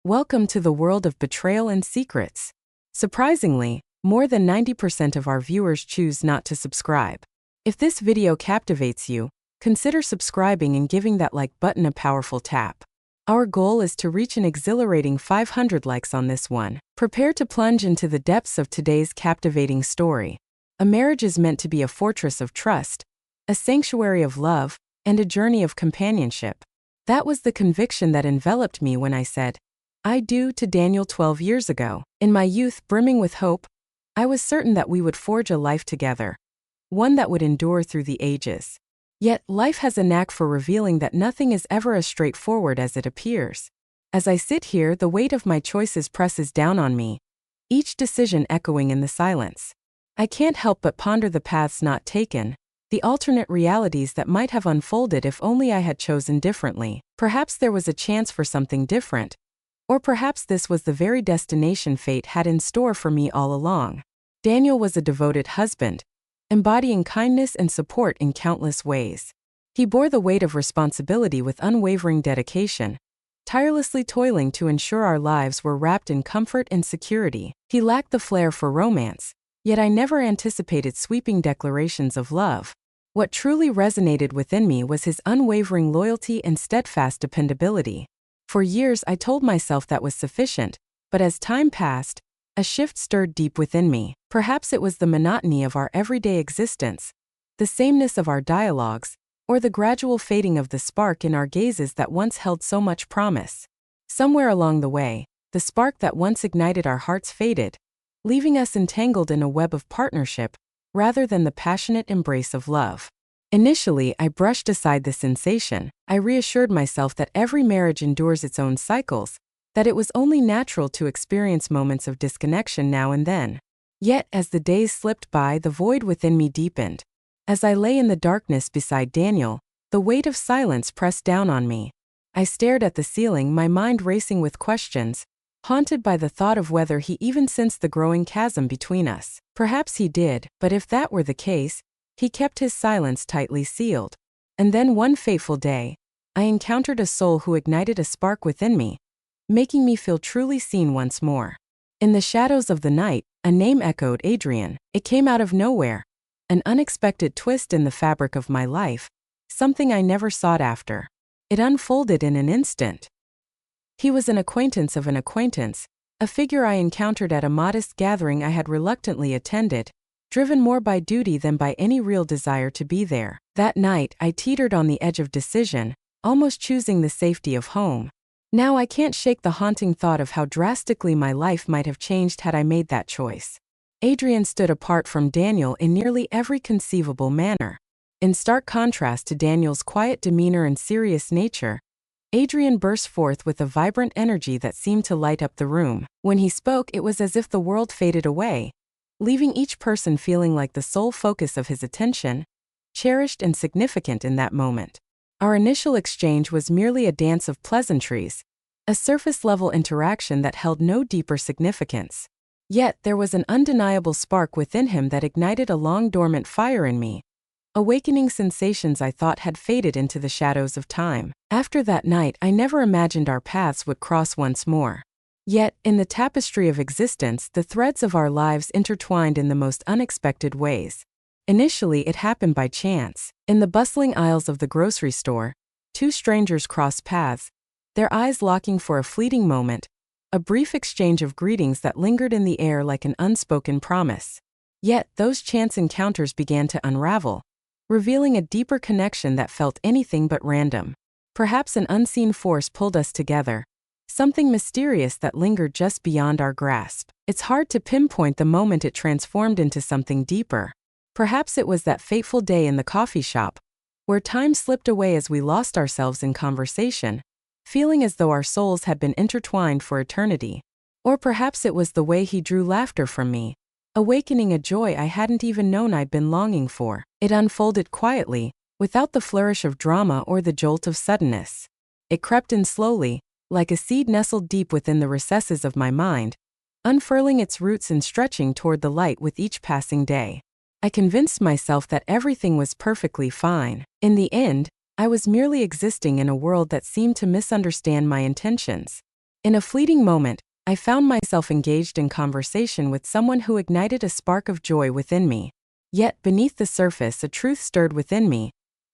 Welcome to the world of betrayal and secrets. Surprisingly, more than 90% of our viewers choose not to subscribe. If this video captivates you, consider subscribing and giving that like button a powerful tap. Our goal is to reach an exhilarating 500 likes on this one. Prepare to plunge into the depths of today's captivating story. A marriage is meant to be a fortress of trust, a sanctuary of love, and a journey of companionship. That was the conviction that enveloped me when I said, I do to Daniel 12 years ago. In my youth, brimming with hope, I was certain that we would forge a life together, one that would endure through the ages. Yet, life has a knack for revealing that nothing is ever as straightforward as it appears. As I sit here, the weight of my choices presses down on me, each decision echoing in the silence. I can't help but ponder the paths not taken, the alternate realities that might have unfolded if only I had chosen differently. Perhaps there was a chance for something different. Or perhaps this was the very destination fate had in store for me all along. Daniel was a devoted husband, embodying kindness and support in countless ways. He bore the weight of responsibility with unwavering dedication, tirelessly toiling to ensure our lives were wrapped in comfort and security. He lacked the flair for romance, yet I never anticipated sweeping declarations of love. What truly resonated within me was his unwavering loyalty and steadfast dependability. For years I told myself that was sufficient, but as time passed, a shift stirred deep within me. Perhaps it was the monotony of our everyday existence, the sameness of our dialogues, or the gradual fading of the spark in our gazes that once held so much promise. Somewhere along the way, the spark that once ignited our hearts faded, leaving us entangled in a web of partnership, rather than the passionate embrace of love. Initially, I brushed aside the sensation. I reassured myself that every marriage endures its own cycles, that it was only natural to experience moments of disconnection now and then. Yet, as the days slipped by, the void within me deepened. As I lay in the darkness beside Daniel, the weight of silence pressed down on me. I stared at the ceiling, my mind racing with questions, haunted by the thought of whether he even sensed the growing chasm between us. Perhaps he did, but if that were the case, he kept his silence tightly sealed. And then one fateful day, I encountered a soul who ignited a spark within me, making me feel truly seen once more. In the shadows of the night, a name echoed, Adrian. It came out of nowhere, an unexpected twist in the fabric of my life, something I never sought after. It unfolded in an instant. He was an acquaintance of an acquaintance, a figure I encountered at a modest gathering I had reluctantly attended, driven more by duty than by any real desire to be there. That night, I teetered on the edge of decision, almost choosing the safety of home. Now I can't shake the haunting thought of how drastically my life might have changed had I made that choice. Adrian stood apart from Daniel in nearly every conceivable manner. In stark contrast to Daniel's quiet demeanor and serious nature, Adrian burst forth with a vibrant energy that seemed to light up the room. When he spoke, it was as if the world faded away, leaving each person feeling like the sole focus of his attention, cherished and significant in that moment. Our initial exchange was merely a dance of pleasantries, a surface-level interaction that held no deeper significance. Yet there was an undeniable spark within him that ignited a long-dormant fire in me, awakening sensations I thought had faded into the shadows of time. After that night, I never imagined our paths would cross once more. Yet, in the tapestry of existence, the threads of our lives intertwined in the most unexpected ways. Initially, it happened by chance. In the bustling aisles of the grocery store, two strangers crossed paths, their eyes locking for a fleeting moment, a brief exchange of greetings that lingered in the air like an unspoken promise. Yet, those chance encounters began to unravel, revealing a deeper connection that felt anything but random. Perhaps an unseen force pulled us together, something mysterious that lingered just beyond our grasp. It's hard to pinpoint the moment it transformed into something deeper. Perhaps it was that fateful day in the coffee shop, where time slipped away as we lost ourselves in conversation, feeling as though our souls had been intertwined for eternity. Or perhaps it was the way he drew laughter from me, awakening a joy I hadn't even known I'd been longing for. It unfolded quietly, without the flourish of drama or the jolt of suddenness. It crept in slowly, like a seed nestled deep within the recesses of my mind, unfurling its roots and stretching toward the light with each passing day. I convinced myself that everything was perfectly fine. In the end, I was merely existing in a world that seemed to misunderstand my intentions. In a fleeting moment, I found myself engaged in conversation with someone who ignited a spark of joy within me. Yet, beneath the surface, a truth stirred within me,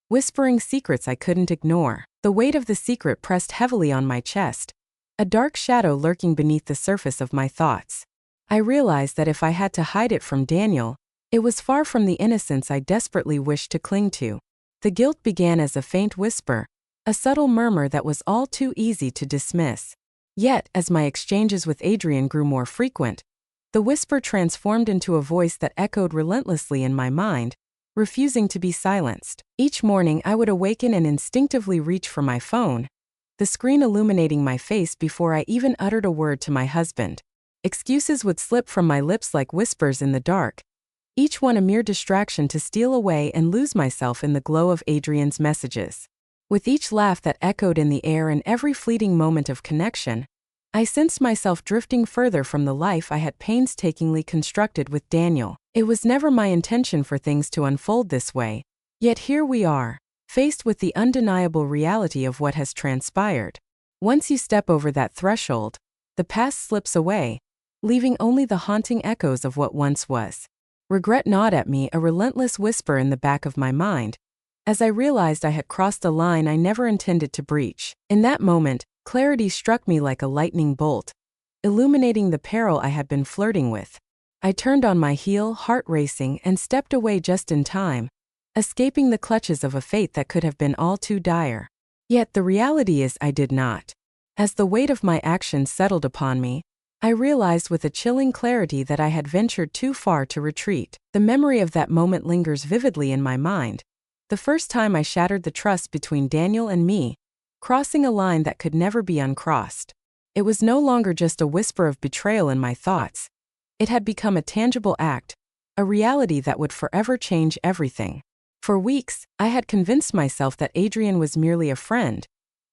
whispering secrets I couldn't ignore. The weight of the secret pressed heavily on my chest, a dark shadow lurking beneath the surface of my thoughts. I realized that if I had to hide it from Daniel, it was far from the innocence I desperately wished to cling to. The guilt began as a faint whisper, a subtle murmur that was all too easy to dismiss. Yet, as my exchanges with Adrian grew more frequent, the whisper transformed into a voice that echoed relentlessly in my mind, refusing to be silenced. Each morning I would awaken and instinctively reach for my phone, the screen illuminating my face before I even uttered a word to my husband. Excuses would slip from my lips like whispers in the dark, each one a mere distraction to steal away and lose myself in the glow of Adrian's messages. With each laugh that echoed in the air and every fleeting moment of connection, I sensed myself drifting further from the life I had painstakingly constructed with Daniel. It was never my intention for things to unfold this way, yet here we are, faced with the undeniable reality of what has transpired. Once you step over that threshold, the past slips away, leaving only the haunting echoes of what once was. Regret gnawed at me, a relentless whisper in the back of my mind, as I realized I had crossed a line I never intended to breach. In that moment, clarity struck me like a lightning bolt, illuminating the peril I had been flirting with. I turned on my heel, heart racing, and stepped away just in time, escaping the clutches of a fate that could have been all too dire. Yet the reality is I did not. As the weight of my actions settled upon me, I realized with a chilling clarity that I had ventured too far to retreat. The memory of that moment lingers vividly in my mind, the first time I shattered the trust between Daniel and me, crossing a line that could never be uncrossed. It was no longer just a whisper of betrayal in my thoughts. It had become a tangible act, a reality that would forever change everything. For weeks, I had convinced myself that Adrian was merely a friend,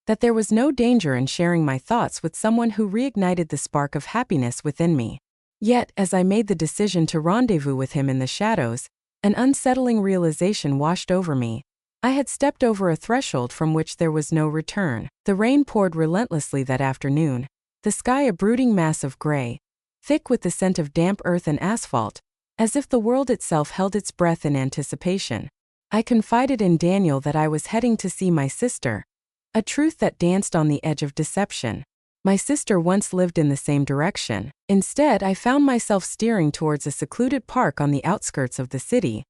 that there was no danger in sharing my thoughts with someone who reignited the spark of happiness within me. Yet, as I made the decision to rendezvous with him in the shadows, an unsettling realization washed over me. I had stepped over a threshold from which there was no return. The rain poured relentlessly that afternoon, the sky a brooding mass of gray, thick with the scent of damp earth and asphalt, as if the world itself held its breath in anticipation. I confided in Daniel that I was heading to see my sister, a truth that danced on the edge of deception. My sister once lived in the same direction. Instead, I found myself steering towards a secluded park on the outskirts of the city,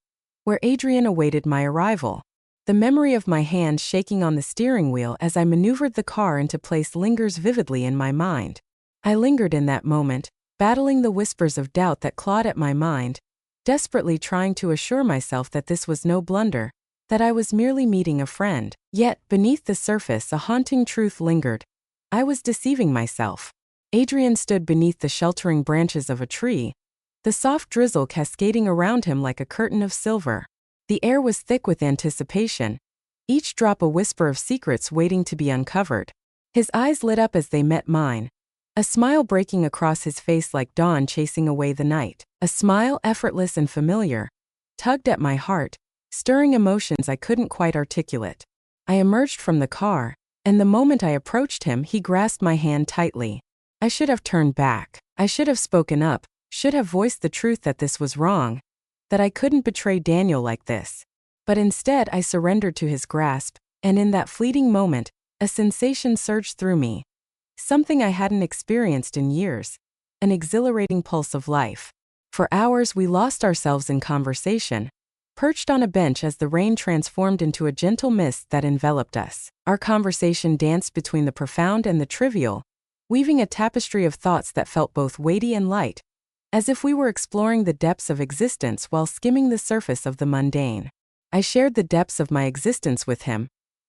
where Adrian awaited my arrival. The memory of my hand shaking on the steering wheel as I maneuvered the car into place lingers vividly in my mind. I lingered in that moment, battling the whispers of doubt that clawed at my mind, desperately trying to assure myself that this was no blunder, that I was merely meeting a friend. Yet, beneath the surface, a haunting truth lingered. I was deceiving myself. Adrian stood beneath the sheltering branches of a tree, the soft drizzle cascading around him like a curtain of silver. The air was thick with anticipation, each drop a whisper of secrets waiting to be uncovered. His eyes lit up as they met mine, a smile breaking across his face like dawn chasing away the night. A smile effortless and familiar, tugged at my heart, stirring emotions I couldn't quite articulate. I emerged from the car, and the moment I approached him, he grasped my hand tightly. I should have turned back. I should have spoken up, should have voiced the truth that this was wrong, that I couldn't betray Daniel like this. But instead I surrendered to his grasp, and in that fleeting moment, a sensation surged through me. Something I hadn't experienced in years, an exhilarating pulse of life. For hours we lost ourselves in conversation, perched on a bench as the rain transformed into a gentle mist that enveloped us. Our conversation danced between the profound and the trivial, weaving a tapestry of thoughts that felt both weighty and light, as if we were exploring the depths of existence while skimming the surface of the mundane. I shared the depths of my existence with him,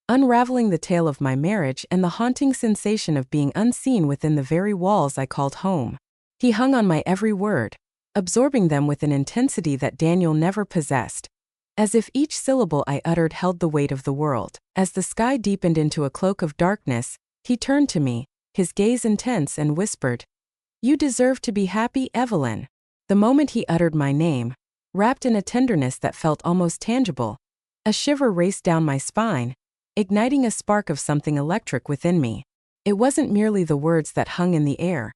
unraveling the tale of my marriage and the haunting sensation of being unseen within the very walls I called home. He hung on my every word, absorbing them with an intensity that Daniel never possessed, as if each syllable I uttered held the weight of the world. As the sky deepened into a cloak of darkness, he turned to me, his gaze intense, and whispered, "You deserve to be happy, Evelyn." The moment he uttered my name, wrapped in a tenderness that felt almost tangible, a shiver raced down my spine, igniting a spark of something electric within me. It wasn't merely the words that hung in the air.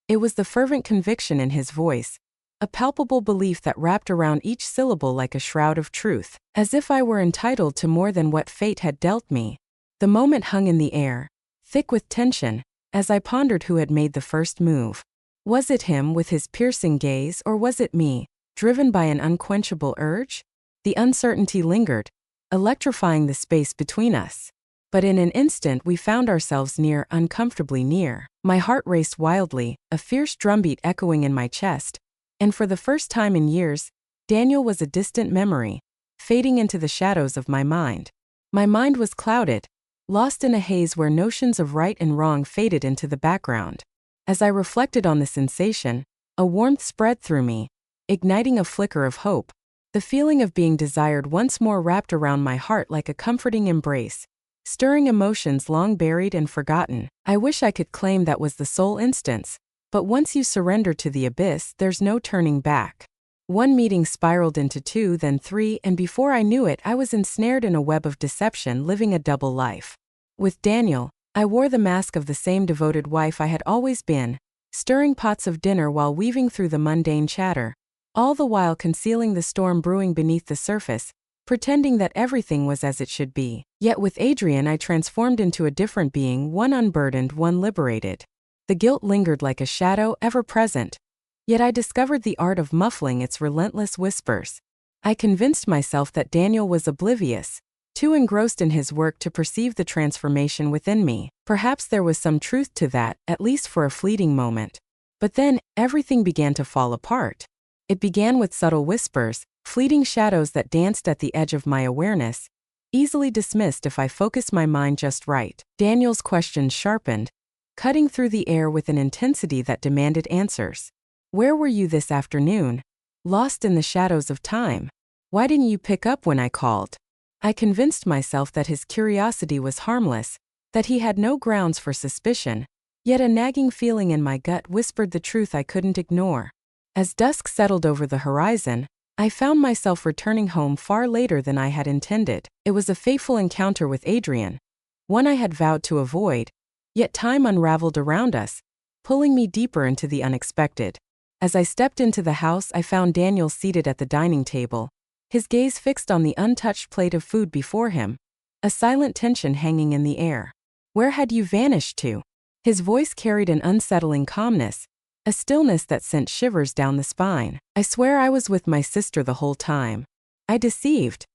It was the fervent conviction in his voice, a palpable belief that wrapped around each syllable like a shroud of truth, as if I were entitled to more than what fate had dealt me. The moment hung in the air, thick with tension, as I pondered who had made the first move. Was it him with his piercing gaze, or was it me, driven by an unquenchable urge? The uncertainty lingered, electrifying the space between us. But in an instant we found ourselves near, uncomfortably near. My heart raced wildly, a fierce drumbeat echoing in my chest, and for the first time in years, Daniel was a distant memory, fading into the shadows of my mind. My mind was clouded, lost in a haze where notions of right and wrong faded into the background. As I reflected on the sensation, a warmth spread through me, igniting a flicker of hope. The feeling of being desired once more wrapped around my heart like a comforting embrace, stirring emotions long buried and forgotten. I wish I could claim that was the sole instance, but once you surrender to the abyss, there's no turning back. One meeting spiraled into 2, then 3, and before I knew it, I was ensnared in a web of deception, living a double life. With Daniel, I wore the mask of the same devoted wife I had always been, stirring pots of dinner while weaving through the mundane chatter, all the while concealing the storm brewing beneath the surface, pretending that everything was as it should be. Yet with Adrian I transformed into a different being, one unburdened, one liberated. The guilt lingered like a shadow, ever present, yet I discovered the art of muffling its relentless whispers. I convinced myself that Daniel was oblivious, too engrossed in his work to perceive the transformation within me. Perhaps there was some truth to that, at least for a fleeting moment. But then, everything began to fall apart. It began with subtle whispers, fleeting shadows that danced at the edge of my awareness, easily dismissed if I focused my mind just right. Daniel's questions sharpened, cutting through the air with an intensity that demanded answers. Where were you this afternoon? Lost in the shadows of time. Why didn't you pick up when I called? I convinced myself that his curiosity was harmless, that he had no grounds for suspicion, yet a nagging feeling in my gut whispered the truth I couldn't ignore. As dusk settled over the horizon, I found myself returning home far later than I had intended. It was a fateful encounter with Adrian, one I had vowed to avoid, yet time unraveled around us, pulling me deeper into the unexpected. As I stepped into the house, I found Daniel seated at the dining table, his gaze fixed on the untouched plate of food before him, a silent tension hanging in the air. Where had you vanished to? His voice carried an unsettling calmness, a stillness that sent shivers down the spine. I swear I was with my sister the whole time. I deceived.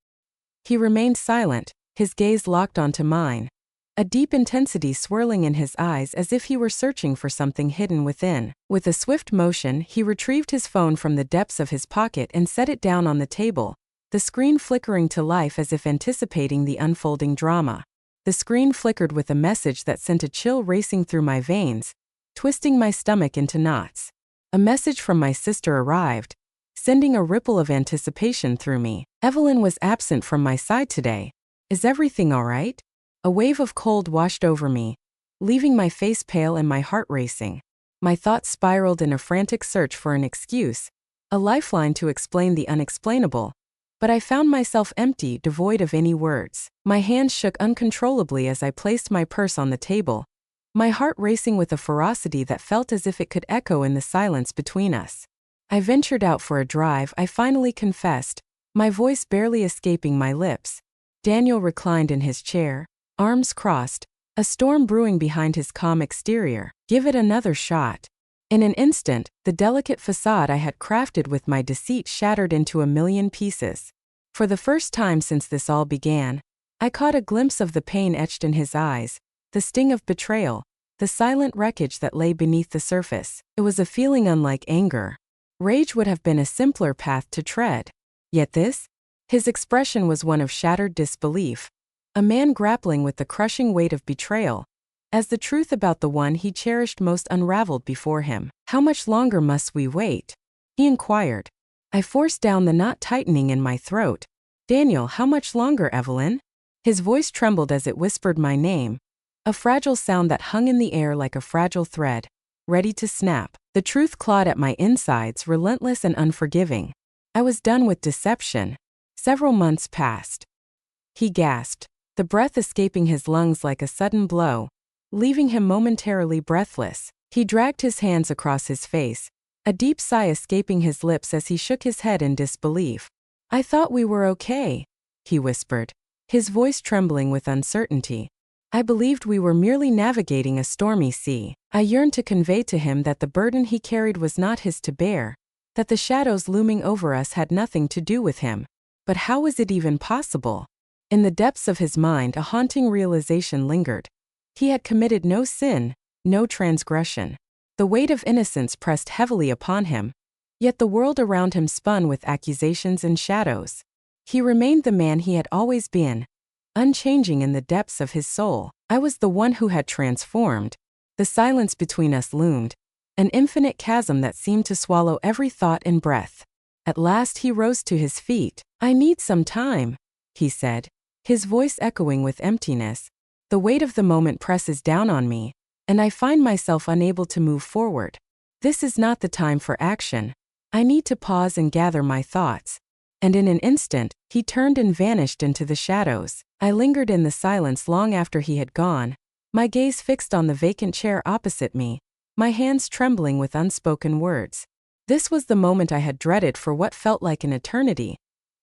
He remained silent, his gaze locked onto mine, a deep intensity swirling in his eyes as if he were searching for something hidden within. With a swift motion, he retrieved his phone from the depths of his pocket and set it down on the table, the screen flickering to life as if anticipating the unfolding drama. The screen flickered with a message that sent a chill racing through my veins, twisting my stomach into knots. A message from my sister arrived, sending a ripple of anticipation through me. Evelyn was absent from my side today. Is everything all right? A wave of cold washed over me, leaving my face pale and my heart racing. My thoughts spiraled in a frantic search for an excuse, a lifeline to explain the unexplainable. But I found myself empty, devoid of any words. My hands shook uncontrollably as I placed my purse on the table, my heart racing with a ferocity that felt as if it could echo in the silence between us. I ventured out for a drive, I finally confessed, my voice barely escaping my lips. Daniel reclined in his chair, arms crossed, a storm brewing behind his calm exterior. Give it another shot. In an instant, the delicate facade I had crafted with my deceit shattered into a million pieces. For the first time since this all began, I caught a glimpse of the pain etched in his eyes, the sting of betrayal, the silent wreckage that lay beneath the surface. It was a feeling unlike anger. Rage would have been a simpler path to tread. Yet this? His expression was one of shattered disbelief, a man grappling with the crushing weight of betrayal, as the truth about the one he cherished most unraveled before him. How much longer must we wait? He inquired. I forced down the knot tightening in my throat. Daniel, how much longer, Evelyn? His voice trembled as it whispered my name, a fragile sound that hung in the air like a fragile thread, ready to snap. The truth clawed at my insides, relentless and unforgiving. I was done with deception. Several months passed. He gasped, the breath escaping his lungs like a sudden blow, leaving him momentarily breathless. He dragged his hands across his face, a deep sigh escaping his lips as he shook his head in disbelief. "I thought we were okay," he whispered, his voice trembling with uncertainty. "I believed we were merely navigating a stormy sea." I yearned to convey to him that the burden he carried was not his to bear, that the shadows looming over us had nothing to do with him. But how was it even possible? In the depths of his mind, a haunting realization lingered. He had committed no sin, no transgression. The weight of innocence pressed heavily upon him, yet the world around him spun with accusations and shadows. He remained the man he had always been, unchanging in the depths of his soul. I was the one who had transformed. The silence between us loomed, an infinite chasm that seemed to swallow every thought and breath. At last he rose to his feet. "I need some time," he said, his voice echoing with emptiness. "The weight of the moment presses down on me, and I find myself unable to move forward. This is not the time for action. I need to pause and gather my thoughts." And in an instant, he turned and vanished into the shadows. I lingered in the silence long after he had gone, my gaze fixed on the vacant chair opposite me, my hands trembling with unspoken words. This was the moment I had dreaded for what felt like an eternity,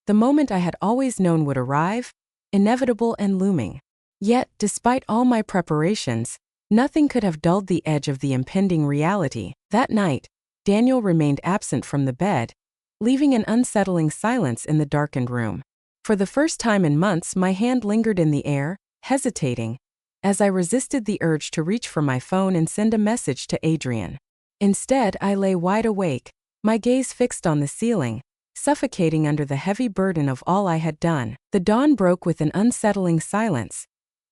the moment I had always known would arrive, inevitable and looming. Yet, despite all my preparations, nothing could have dulled the edge of the impending reality. That night, Daniel remained absent from the bed, leaving an unsettling silence in the darkened room. For the first time in months, my hand lingered in the air, hesitating, as I resisted the urge to reach for my phone and send a message to Adrian. Instead, I lay wide awake, my gaze fixed on the ceiling, suffocating under the heavy burden of all I had done. The dawn broke with an unsettling silence.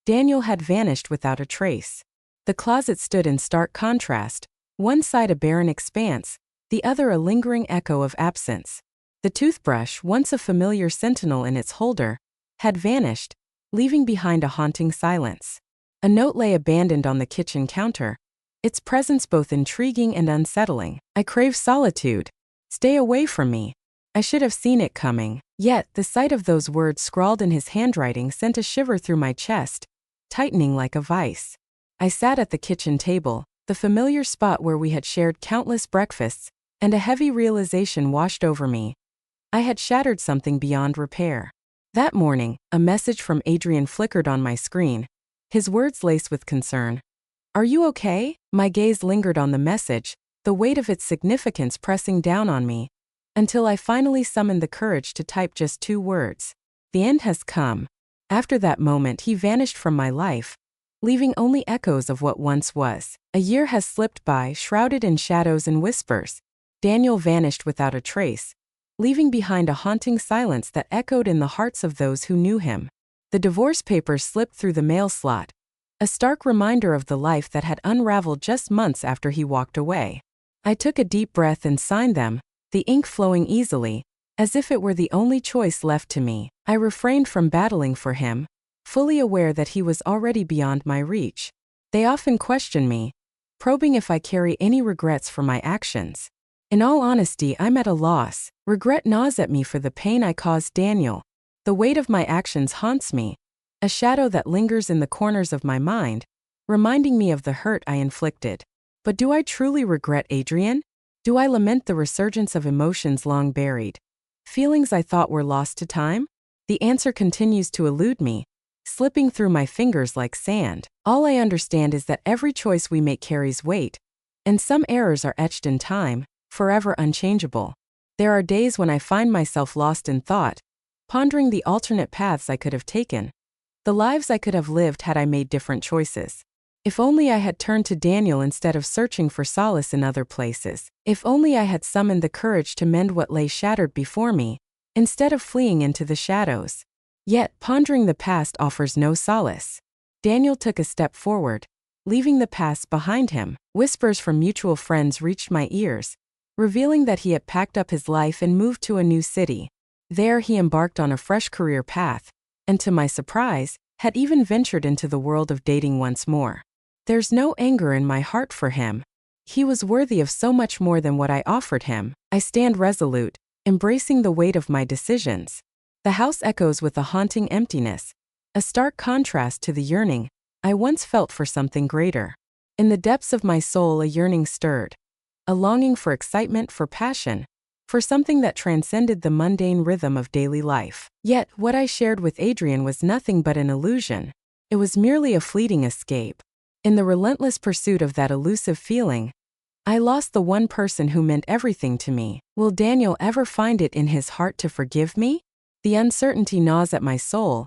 Daniel had vanished without a trace. The closet stood in stark contrast, one side a barren expanse, the other a lingering echo of absence. The toothbrush, once a familiar sentinel in its holder, had vanished, leaving behind a haunting silence. A note lay abandoned on the kitchen counter, its presence both intriguing and unsettling. "I crave solitude. Stay away from me." I should have seen it coming. Yet, the sight of those words scrawled in his handwriting sent a shiver through my chest, tightening like a vice. I sat at the kitchen table, the familiar spot where we had shared countless breakfasts, and a heavy realization washed over me. I had shattered something beyond repair. That morning, a message from Adrian flickered on my screen, his words laced with concern. "Are you okay?" My gaze lingered on the message, the weight of its significance pressing down on me, until I finally summoned the courage to type just 2 words. "The end has come." After that moment, he vanished from my life, leaving only echoes of what once was. A year has slipped by, shrouded in shadows and whispers. Daniel vanished without a trace, leaving behind a haunting silence that echoed in the hearts of those who knew him. The divorce papers slipped through the mail slot, a stark reminder of the life that had unraveled just months after he walked away. I took a deep breath and signed them, the ink flowing easily, as if it were the only choice left to me. I refrained from battling for him, fully aware that he was already beyond my reach. They often question me, probing if I carry any regrets for my actions. In all honesty, I'm at a loss. Regret gnaws at me for the pain I caused Daniel. The weight of my actions haunts me, a shadow that lingers in the corners of my mind, reminding me of the hurt I inflicted. But do I truly regret Adrian? Do I lament the resurgence of emotions long buried, feelings I thought were lost to time? The answer continues to elude me, slipping through my fingers like sand. All I understand is that every choice we make carries weight, and some errors are etched in time, forever unchangeable. There are days when I find myself lost in thought, pondering the alternate paths I could have taken, the lives I could have lived had I made different choices. If only I had turned to Daniel instead of searching for solace in other places. If only I had summoned the courage to mend what lay shattered before me, instead of fleeing into the shadows. Yet, pondering the past offers no solace. Daniel took a step forward, leaving the past behind him. Whispers from mutual friends reached my ears, revealing that he had packed up his life and moved to a new city. There he embarked on a fresh career path, and to my surprise, had even ventured into the world of dating once more. There's no anger in my heart for him. He was worthy of so much more than what I offered him. I stand resolute, embracing the weight of my decisions. The house echoes with a haunting emptiness, a stark contrast to the yearning, I once felt for something greater. In the depths of my soul, a yearning stirred, a longing for excitement, for passion, for something that transcended the mundane rhythm of daily life. Yet, what I shared with Adrian was nothing but an illusion. It was merely a fleeting escape. In the relentless pursuit of that elusive feeling, I lost the one person who meant everything to me. Will Daniel ever find it in his heart to forgive me? The uncertainty gnaws at my soul,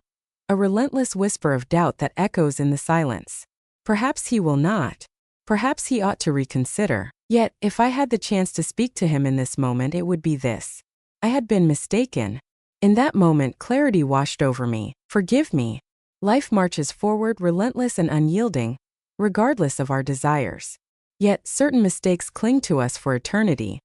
a relentless whisper of doubt that echoes in the silence. Perhaps he will not. Perhaps he ought to reconsider. Yet, if I had the chance to speak to him in this moment, it would be this. I had been mistaken. In that moment, clarity washed over me. Forgive me. Life marches forward, relentless and unyielding, regardless of our desires. Yet, certain mistakes cling to us for eternity.